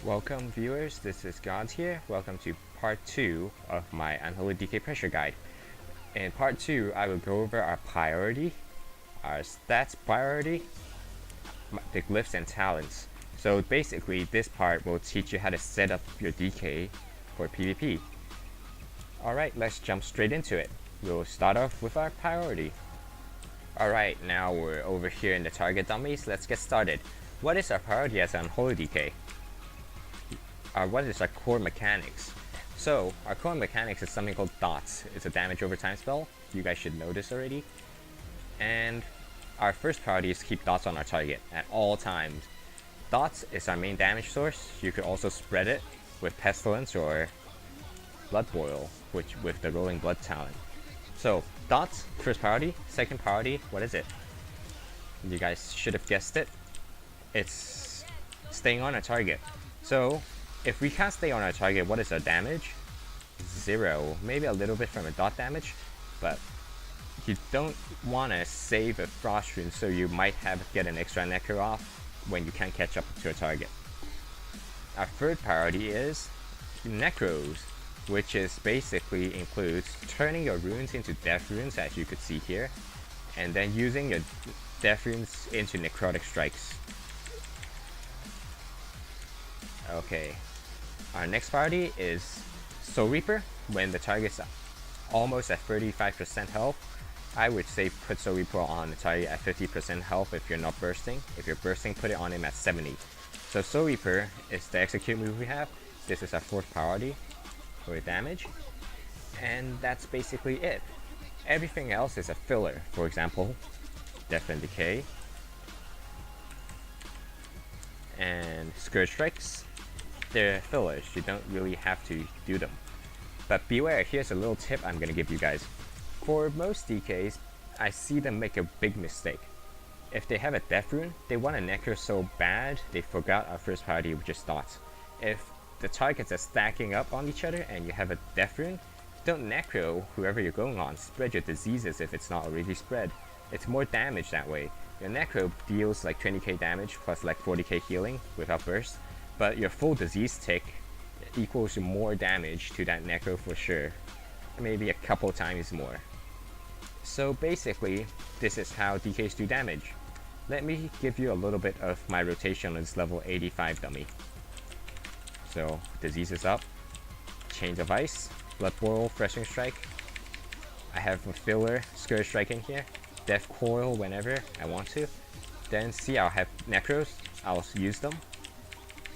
Welcome viewers, this is Gwads here. Welcome to part 2 of my Unh Dk pressure guide. In part 2, I will go over our priority, our stats priority, the glyphs and talents. So basically this part will teach you how to set up your DK for PvP. Alright, let's jump straight into it. We'll start off with our priority. Alright, now we're over here in the target dummies. Let's get started. What is our priority as an Unh Dk? What is our core mechanics? So our core mechanics is something called dots. It's a damage over time spell. You guys should know this already. And our first priority is to keep dots on our target at all times. Dots is our main damage source. You could also spread it with pestilence or blood boil, which with the rolling blood talent. So dots, first priority. Second priority, what is it? You guys should have guessed it. It's staying on our target. So if we can't stay on our target, what is our damage? 0. Maybe a little bit from a dot damage, but you don't want to save a frost rune, so you might get an extra necro off when you can't catch up to a target. Our third priority is necros, which is basically includes turning your runes into death runes, as you could see here, and then using your death runes into necrotic strikes. Okay. Our next priority is Soul Reaper. When the target's almost at 35% health, I would say put Soul Reaper on the target at 50% health if you're not bursting. If you're bursting, put it on him at 70. So Soul Reaper is the execute move we have. This is our fourth priority for damage. And that's basically it. Everything else is a filler. For example, Death and Decay. And Scourge Strikes. They're fillers, you don't really have to do them. But beware, here's a little tip I'm gonna give you guys. For most DKs, I see them make a big mistake. If they have a death rune, they want a necro so bad, they forgot our first priority, which is dots. If the targets are stacking up on each other and you have a death rune, don't necro whoever you're going on, spread your diseases if it's not already spread. It's more damage that way. Your necro deals like 20k damage plus like 40k healing without burst. But your full disease tick equals more damage to that necro for sure. Maybe a couple times more. So basically, this is how DKs do damage. Let me give you a little bit of my rotation on this level 85 dummy. So, disease is up. Chains of Ice. Blood Boil, Threshing Strike. I have a filler, Scourge Strike in here. Death Coil whenever I want to. Then see, I'll have necros. I'll use them.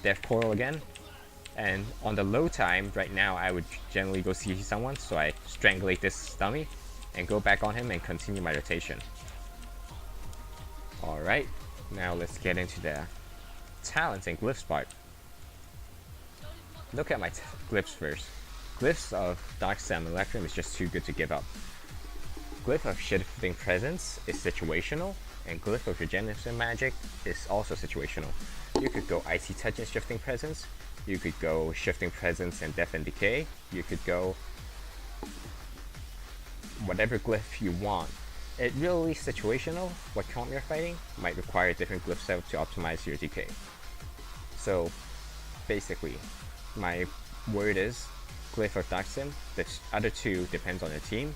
Death Coil again, and on the low time right now I would generally go see someone, so I strangulate this dummy and go back on him and continue my rotation. Alright, now let's get into the talents and glyphs part. Look at my glyphs first. Glyphs of Dark Stem and Electrum is just too good to give up. Glyph of Shifting Presence is situational, and Glyph of Regenerative Magic is also situational. You could go Icy Touch and Shifting Presence. You could go Shifting Presence and Death and Decay. You could go whatever glyph you want. It really situational. What comp you're fighting might require a different glyph setup to optimize your DK. So basically, my word is Glyph of Darksim. The other two depends on the team,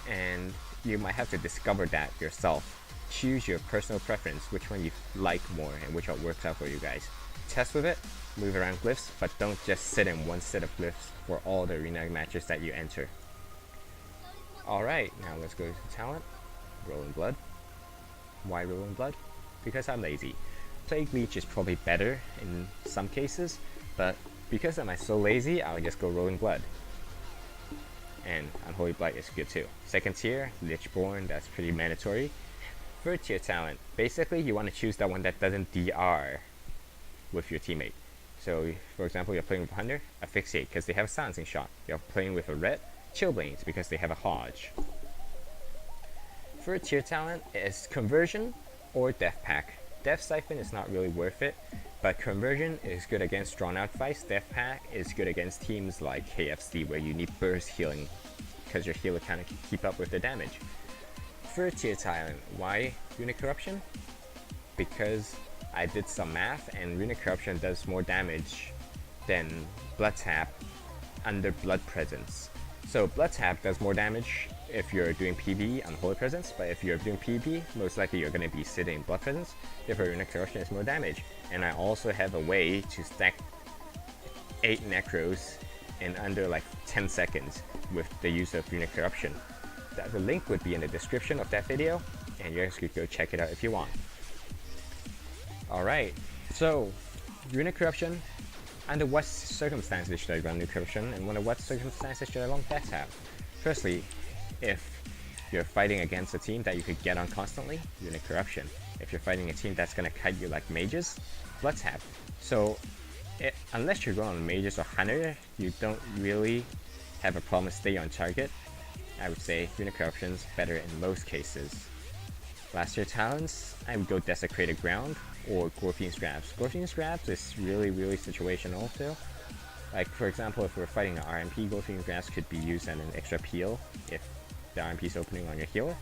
and you might have to discover that yourself. Choose your personal preference, which one you like more and which one works out for you guys. Test with it, move around glyphs, but don't just sit in one set of glyphs for all the arena matches that you enter. Alright, now let's go to talent. Rolling Blood. Why Rolling Blood? Because I'm lazy. Plague Leech is probably better in some cases, but because I'm so lazy, I'll just go Rolling Blood. And Unholy Blight is good too. Second tier, Lichborn, that's pretty mandatory. Third tier talent, basically you want to choose that one that doesn't DR with your teammate. So for example, you're playing with Hunter, Asphyxiate because they have a silencing shot. You're playing with a Red, Chillblains because they have a Hodge. Third tier talent is Conversion or Death Pack. Death Siphon is not really worth it, but Conversion is good against drawn out fights. Death Pack is good against teams like KFC where you need burst healing because your healer can't keep up with the damage. Third tier talent, why Runic Corruption? Because I did some math and Runic Corruption does more damage then Blood Tap under Blood Presence. So Blood Tap does more damage if you're doing PvE on Holy Presence, but if you're doing PvP, most likely you're going to be sitting in Blood Presence, therefore Runic Corruption is more damage. And I also have a way to stack 8 Necros in under like 10 seconds with the use of Runic Corruption. The link would be in the description of that video, and you guys could go check it out if you want. Alright, so Runic Corruption. Under what circumstances should I run Runic Corruption, and under what circumstances should I run Blood Tap? Firstly, if you're fighting against a team that you could get on constantly, Runic Corruption. If you're fighting a team that's gonna kite you like mages, Blood Tap. So, unless you're going on mages or hunter, you don't really have a problem to stay on target. I would say Runic Corruption's better in most cases. Last year talents, I would go Desecrated Ground or Glyphs Grabs. Glyphs Grabs is really situational too. Like for example, if we're fighting an RMP, Glyphs Grabs could be used as an extra peel if the RMP is opening on your healer.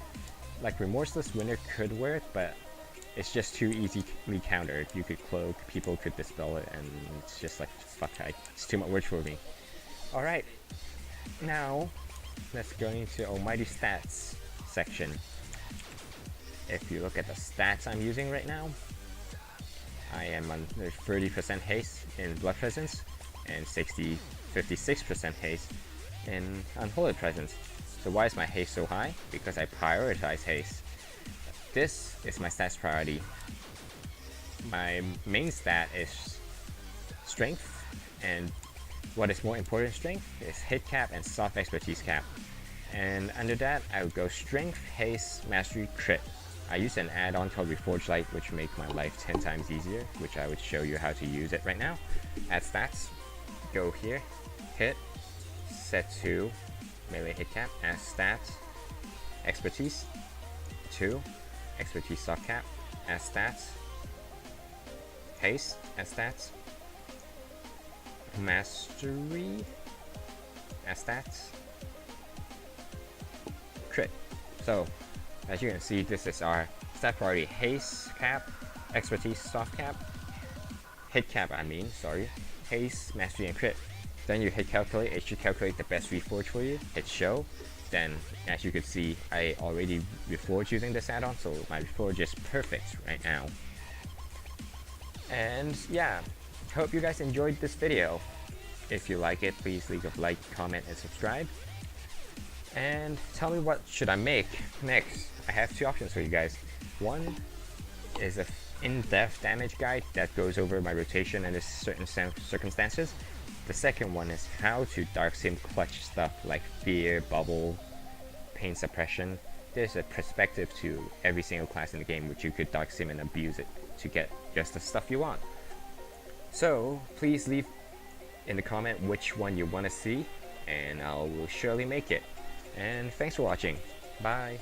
Like Remorseless Winter could work, but it's just too easily countered. You could cloak, people could dispel it, and it's just like, fuck, it's too much work for me. Alright, now let's go into Almighty Stats section. If you look at the stats I'm using right now, I am on 30% haste in Blood Presence and 56% haste in Unholy Presence. So why is my haste so high? Because I prioritize haste. This is my stats priority. My main stat is strength, and what is more important strength is hit cap and soft expertise cap. And under that, I would go strength, haste, mastery, crit. I use an add-on called Reforged Light, which makes my life 10 times easier, which I would show you how to use it right now. Add stats, go here, hit, set to melee hit cap, add stats, expertise, 2, expertise soft cap, add stats, haste, add stats, mastery, add stats, crit. So, as you can see, this is our stat priority: haste cap, expertise soft cap, hit cap haste, mastery, and crit. Then you hit calculate, it should calculate the best reforge for you, hit show. Then, as you can see, I already reforged using this add-on, so my reforge is perfect right now. And yeah, hope you guys enjoyed this video. If you like it, please leave a like, comment, and subscribe. And tell me what should I make next. I have 2 options for you guys. One is an in-depth damage guide that goes over my rotation under certain circumstances. The second one is how to Dark Sim clutch stuff like fear, bubble, pain suppression. There's a perspective to every single class in the game which you could Dark Sim and abuse it to get just the stuff you want. So please leave in the comment which one you want to see, and I will surely make it. And thanks for watching. Bye.